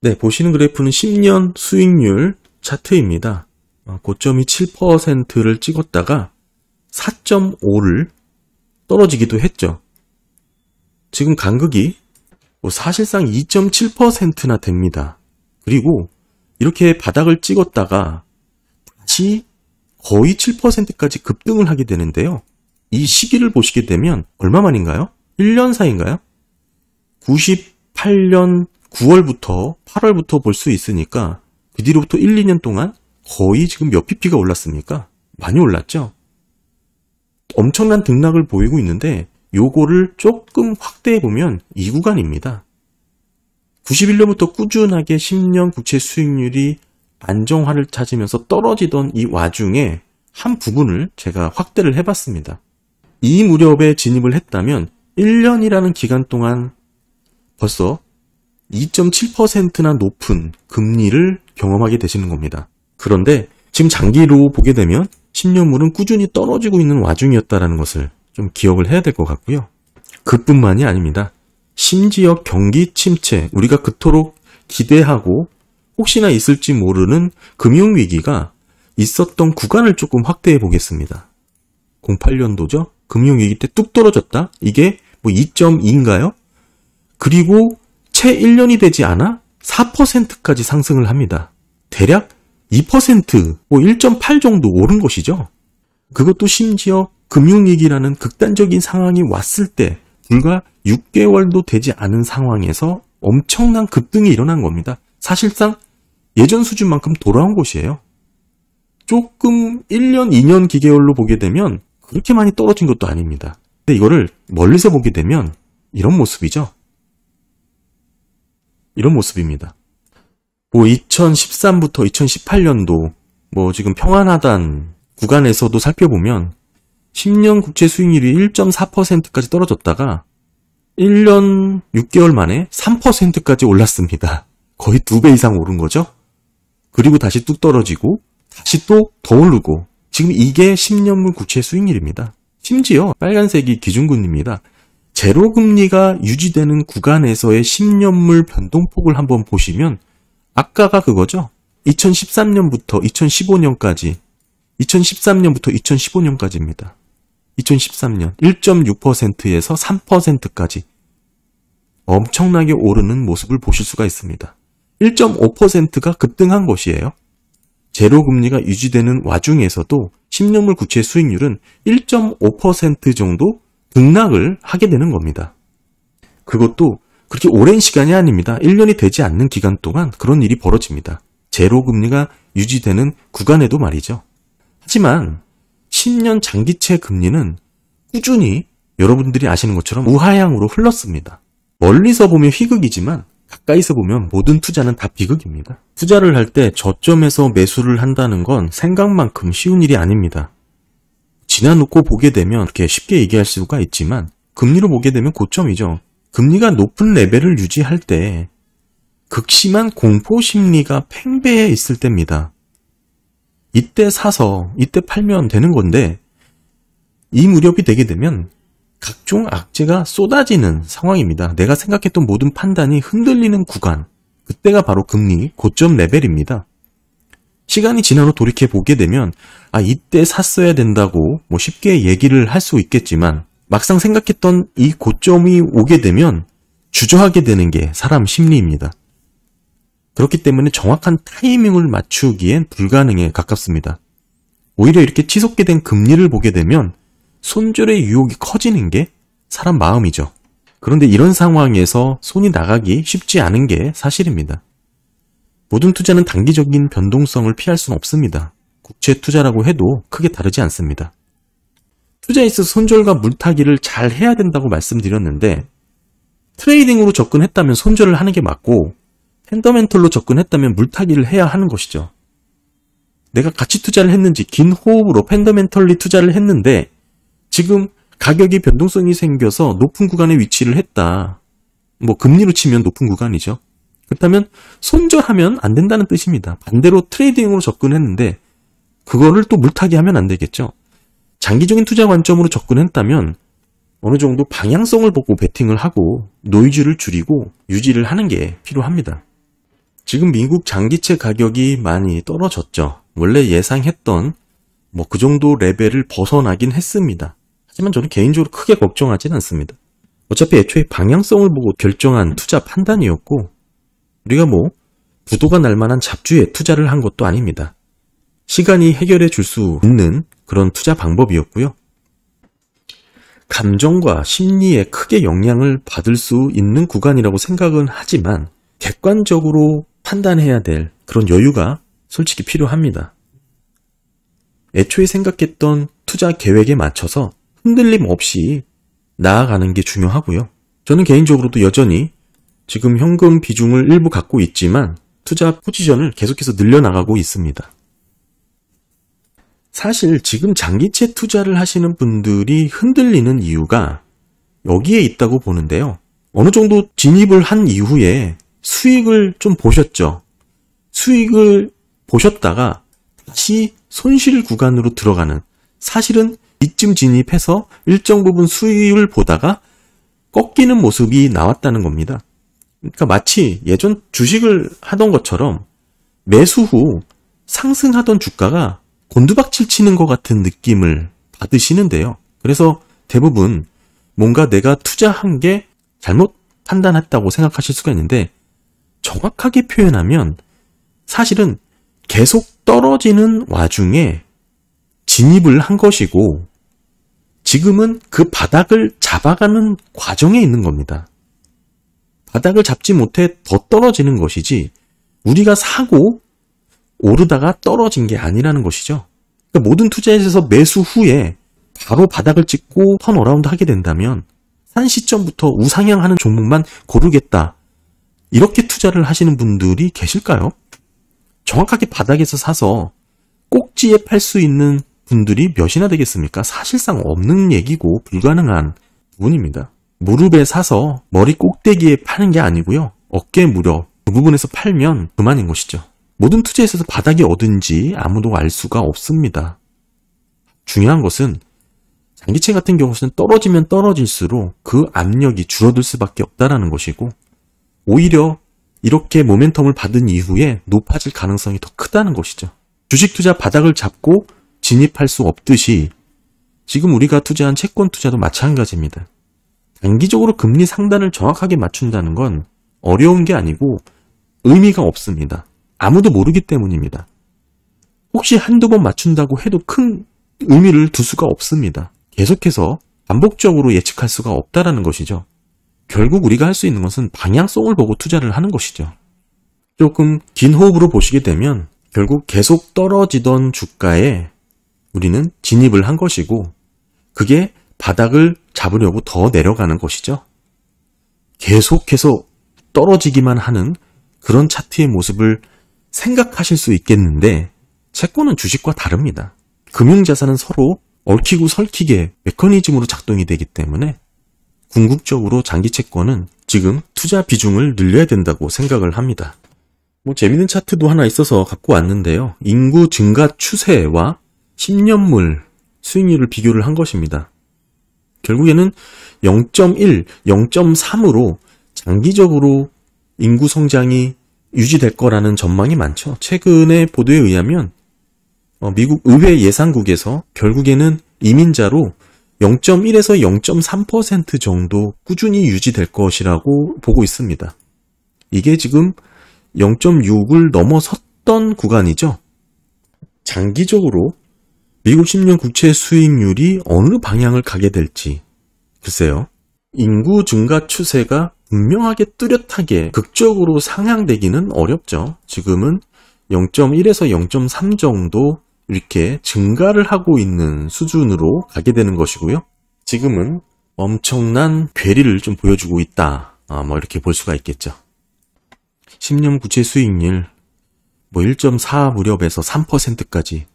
네, 보시는 그래프는 10년 수익률 차트입니다. 고점이 7%를 찍었다가 4.5를 떨어지기도 했죠. 지금 간극이 사실상 2.7%나 됩니다. 그리고 이렇게 바닥을 찍었다가 다시 거의 7%까지 급등을 하게 되는데요. 이 시기를 보시게 되면 얼마 만인가요? 1년 사이인가요? 98년 9월부터 8월부터 볼 수 있으니까 그 뒤로부터 1, 2년 동안 거의 지금 몇 pp가 올랐습니까? 많이 올랐죠? 엄청난 등락을 보이고 있는데 요거를 조금 확대해 보면 이 구간입니다. 91년부터 꾸준하게 10년 국채 수익률이 안정화를 찾으면서 떨어지던 이 와중에 한 부분을 제가 확대를 해봤습니다. 이 무렵에 진입을 했다면 1년이라는 기간 동안 벌써 2.7%나 높은 금리를 경험하게 되시는 겁니다. 그런데 지금 장기로 보게 되면 10년물은 꾸준히 떨어지고 있는 와중이었다는 것을 좀 기억을 해야 될 것 같고요. 그뿐만이 아닙니다. 심지어 경기 침체, 우리가 그토록 기대하고 혹시나 있을지 모르는 금융위기가 있었던 구간을 조금 확대해 보겠습니다. 08년도죠? 금융위기 때 뚝 떨어졌다? 이게 2.2인가요? 그리고 채 1년이 되지 않아 4%까지 상승을 합니다. 대략 2%, 1.8 정도 오른 것이죠. 그것도 심지어 금융위기라는 극단적인 상황이 왔을 때 불과 6개월도 되지 않은 상황에서 엄청난 급등이 일어난 겁니다. 사실상 예전 수준만큼 돌아온 것이에요. 조금 1년, 2년 기계열로 보게 되면 그렇게 많이 떨어진 것도 아닙니다. 근데 이거를 멀리서 보게 되면 이런 모습이죠. 이런 모습입니다. 2013부터 2018년도 지금 평안하단 구간에서도 살펴보면 10년 국채 수익률이 1.4%까지 떨어졌다가 1년 6개월 만에 3%까지 올랐습니다. 거의 2배 이상 오른 거죠. 그리고 다시 뚝 떨어지고 다시 또 더 오르고 지금 이게 10년물 국채 수익률입니다. 심지어 빨간색이 기준금리입니다. 제로금리가 유지되는 구간에서의 10년물 변동폭을 한번 보시면 아까가 그거죠. 2013년부터 2015년까지 2013년부터 2015년까지입니다. 2013년 1.6%에서 3%까지 엄청나게 오르는 모습을 보실 수가 있습니다. 1.5%가 급등한 것이에요. 제로금리가 유지되는 와중에서도 10년물 국채 수익률은 1.5% 정도 등락을 하게 되는 겁니다. 그것도 그렇게 오랜 시간이 아닙니다. 1년이 되지 않는 기간 동안 그런 일이 벌어집니다. 제로금리가 유지되는 구간에도 말이죠. 하지만 10년 장기채 금리는 꾸준히 여러분들이 아시는 것처럼 우하향으로 흘렀습니다. 멀리서 보면 희극이지만 가까이서 보면 모든 투자는 다 비극입니다. 투자를 할 때 저점에서 매수를 한다는 건 생각만큼 쉬운 일이 아닙니다. 지나놓고 보게 되면 이렇게 쉽게 얘기할 수가 있지만 금리로 보게 되면 고점이죠. 금리가 높은 레벨을 유지할 때 극심한 공포심리가 팽배해 있을 때입니다. 이때 사서 이때 팔면 되는 건데 이 무렵이 되게 되면 각종 악재가 쏟아지는 상황입니다. 내가 생각했던 모든 판단이 흔들리는 구간, 그때가 바로 금리 고점 레벨입니다. 시간이 지난 후 돌이켜 보게 되면 이때 샀어야 된다고 쉽게 얘기를 할 수 있겠지만 막상 생각했던 이 고점이 오게 되면 주저하게 되는 게 사람 심리입니다. 그렇기 때문에 정확한 타이밍을 맞추기엔 불가능에 가깝습니다. 오히려 이렇게 치솟게 된 금리를 보게 되면 손절의 유혹이 커지는 게 사람 마음이죠. 그런데 이런 상황에서 손이 나가기 쉽지 않은 게 사실입니다. 모든 투자는 단기적인 변동성을 피할 수는 없습니다. 국채 투자라고 해도 크게 다르지 않습니다. 투자에 있어서 손절과 물타기를 잘 해야 된다고 말씀드렸는데 트레이딩으로 접근했다면 손절을 하는 게 맞고 펀더멘털로 접근했다면 물타기를 해야 하는 것이죠. 내가 가치 투자를 했는지 긴 호흡으로 펀더멘털리 투자를 했는데 지금 가격이 변동성이 생겨서 높은 구간에 위치를 했다. 금리로 치면 높은 구간이죠. 그렇다면 손절하면 안 된다는 뜻입니다. 반대로 트레이딩으로 접근했는데 그거를 또 물타기 하면 안 되겠죠. 장기적인 투자 관점으로 접근했다면 어느 정도 방향성을 보고 베팅을 하고 노이즈를 줄이고 유지를 하는 게 필요합니다. 지금 미국 장기채 가격이 많이 떨어졌죠. 원래 예상했던 그 정도 레벨을 벗어나긴 했습니다. 하지만 저는 개인적으로 크게 걱정하진 않습니다. 어차피 애초에 방향성을 보고 결정한 투자 판단이었고, 우리가 부도가 날 만한 잡주에 투자를 한 것도 아닙니다. 시간이 해결해 줄 수 있는 그런 투자 방법이었고요. 감정과 심리에 크게 영향을 받을 수 있는 구간이라고 생각은 하지만 객관적으로 판단해야 될 그런 여유가 솔직히 필요합니다. 애초에 생각했던 투자 계획에 맞춰서 흔들림 없이 나아가는 게 중요하고요. 저는 개인적으로도 여전히 지금 현금 비중을 일부 갖고 있지만 투자 포지션을 계속해서 늘려나가고 있습니다. 사실 지금 장기채 투자를 하시는 분들이 흔들리는 이유가 여기에 있다고 보는데요. 어느 정도 진입을 한 이후에 수익을 좀 보셨죠. 수익을 보셨다가 다시 손실 구간으로 들어가는, 사실은 이쯤 진입해서 일정 부분 수익을 보다가 꺾이는 모습이 나왔다는 겁니다. 그러니까 마치 예전 주식을 하던 것처럼 매수 후 상승하던 주가가 곤두박질 치는 것 같은 느낌을 받으시는데요. 그래서 대부분 뭔가 내가 투자한 게 잘못 판단했다고 생각하실 수가 있는데, 정확하게 표현하면 사실은 계속 떨어지는 와중에 진입을 한 것이고, 지금은 그 바닥을 잡아가는 과정에 있는 겁니다. 바닥을 잡지 못해 더 떨어지는 것이지 우리가 사고 오르다가 떨어진 게 아니라는 것이죠. 그러니까 모든 투자에 있어서 매수 후에 바로 바닥을 찍고 턴어라운드 하게 된다면 산 시점부터 우상향하는 종목만 고르겠다, 이렇게 투자를 하시는 분들이 계실까요? 정확하게 바닥에서 사서 꼭지에 팔 수 있는 분들이 몇이나 되겠습니까? 사실상 없는 얘기고 불가능한 부분입니다. 무릎에 사서 머리 꼭대기에 파는 게 아니고요. 어깨 무렵 그 부분에서 팔면 그만인 것이죠. 모든 투자에 있어서 바닥이 어딘지 아무도 알 수가 없습니다. 중요한 것은 장기채 같은 경우는 떨어지면 떨어질수록 그 압력이 줄어들 수밖에 없다는 것이고, 오히려 이렇게 모멘텀을 받은 이후에 높아질 가능성이 더 크다는 것이죠. 주식 투자 바닥을 잡고 진입할 수 없듯이 지금 우리가 투자한 채권 투자도 마찬가지입니다. 단기적으로 금리 상단을 정확하게 맞춘다는 건 어려운 게 아니고 의미가 없습니다. 아무도 모르기 때문입니다. 혹시 한두 번 맞춘다고 해도 큰 의미를 둘 수가 없습니다. 계속해서 반복적으로 예측할 수가 없다라는 것이죠. 결국 우리가 할 수 있는 것은 방향성을 보고 투자를 하는 것이죠. 조금 긴 호흡으로 보시게 되면 결국 계속 떨어지던 주가에 우리는 진입을 한 것이고, 그게 바닥을 잡으려고 더 내려가는 것이죠. 계속해서 떨어지기만 하는 그런 차트의 모습을 생각하실 수 있겠는데, 채권은 주식과 다릅니다. 금융자산은 서로 얽히고 설키게 메커니즘으로 작동이 되기 때문에 궁극적으로 장기채권은 지금 투자 비중을 늘려야 된다고 생각을 합니다. 재밌는 차트도 하나 있어서 갖고 왔는데요. 인구 증가 추세와 10년물 수익률을 비교를 한 것입니다. 결국에는 0.1, 0.3으로 장기적으로 인구 성장이 유지될 거라는 전망이 많죠. 최근의 보도에 의하면 미국 의회 예상국에서 결국에는 이민자로 0.1에서 0.3% 정도 꾸준히 유지될 것이라고 보고 있습니다. 이게 지금 0.6을 넘어섰던 구간이죠. 장기적으로 미국 10년 국채 수익률이 어느 방향을 가게 될지, 글쎄요. 인구 증가 추세가 분명하게 뚜렷하게 극적으로 상향되기는 어렵죠. 지금은 0.1에서 0.3 정도 이렇게 증가를 하고 있는 수준으로 가게 되는 것이고요. 지금은 엄청난 괴리를 좀 보여주고 있다. 이렇게 볼 수가 있겠죠. 10년 국채 수익률 1.4 무렵에서 3%까지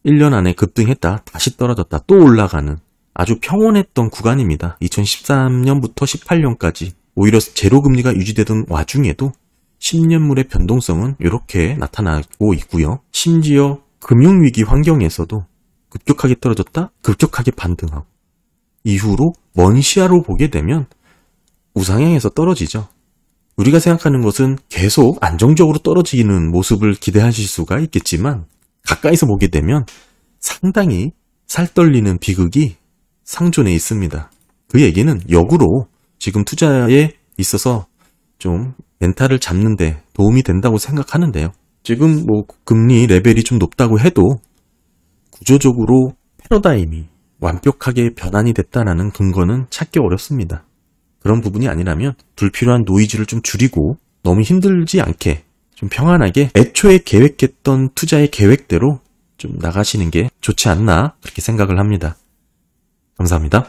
1년 안에 급등했다, 다시 떨어졌다, 또 올라가는 아주 평온했던 구간입니다. 2013년부터 18년까지 오히려 제로금리가 유지되던 와중에도 10년물의 변동성은 이렇게 나타나고 있고요. 심지어 금융위기 환경에서도 급격하게 떨어졌다, 급격하게 반등하고, 이후로 먼 시야로 보게 되면 우상향에서 떨어지죠. 우리가 생각하는 것은 계속 안정적으로 떨어지는 모습을 기대하실 수가 있겠지만 가까이서 보게 되면 상당히 살떨리는 비극이 상존해 있습니다. 그 얘기는 역으로 지금 투자에 있어서 좀 멘탈을 잡는데 도움이 된다고 생각하는데요. 지금 뭐 금리 레벨이 좀 높다고 해도 구조적으로 패러다임이 완벽하게 변환이 됐다는 근거는 찾기 어렵습니다. 그런 부분이 아니라면 불필요한 노이즈를 좀 줄이고 너무 힘들지 않게 좀 평안하게 애초에 계획했던 투자의 계획대로 좀 나가시는 게 좋지 않나 그렇게 생각을 합니다. 감사합니다.